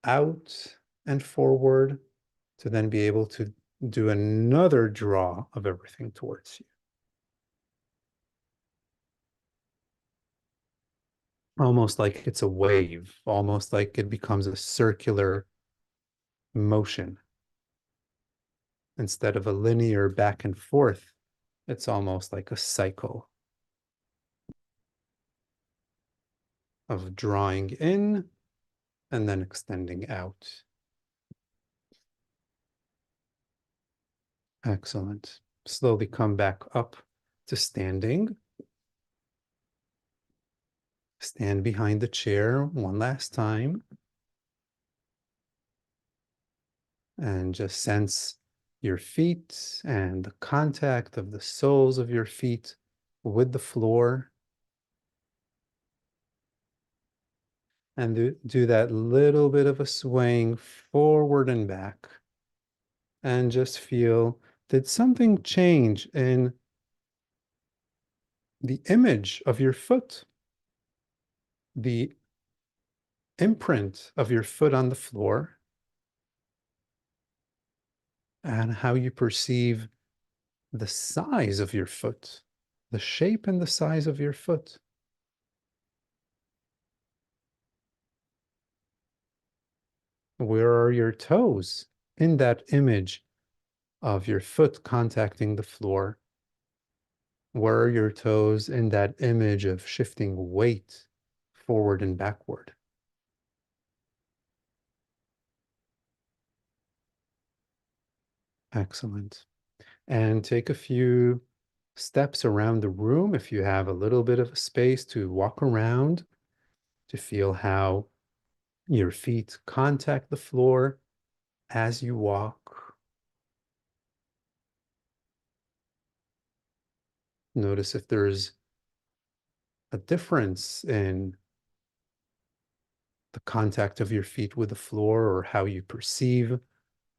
out and forward to then be able to do another draw of everything towards you. Almost like it's a wave, almost like it becomes a circular motion. Instead of a linear back and forth, it's almost like a cycle of drawing in and then extending out. Excellent. Slowly come back up to standing. Stand behind the chair one last time. And just sense your feet and the contact of the soles of your feet with the floor. And do that little bit of a swaying forward and back. And just feel, did something change in the image of your foot? The imprint of your foot on the floor and how you perceive the size of your foot, the shape and the size of your foot. Where are your toes in that image of your foot contacting the floor? Where are your toes in that image of shifting weight forward and backward? Excellent. And take a few steps around the room if you have a little bit of space to walk around to feel how your feet contact the floor as you walk. Notice if there's a difference in the contact of your feet with the floor or how you perceive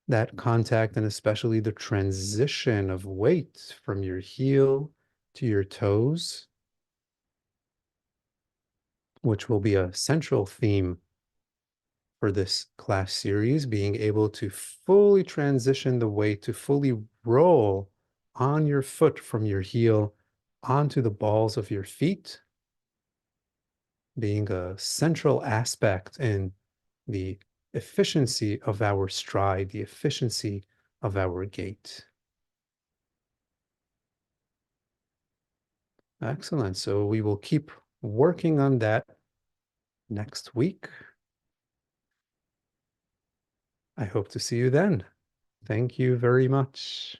that contact, and especially the transition of weight from your heel to your toes, which will be a central theme for this class series, being able to fully transition the weight to fully roll on your foot from your heel onto the balls of your feet, being a central aspect in the efficiency of our stride, the efficiency of our gait. Excellent. So we will keep working on that next week. I hope to see you then. Thank you very much.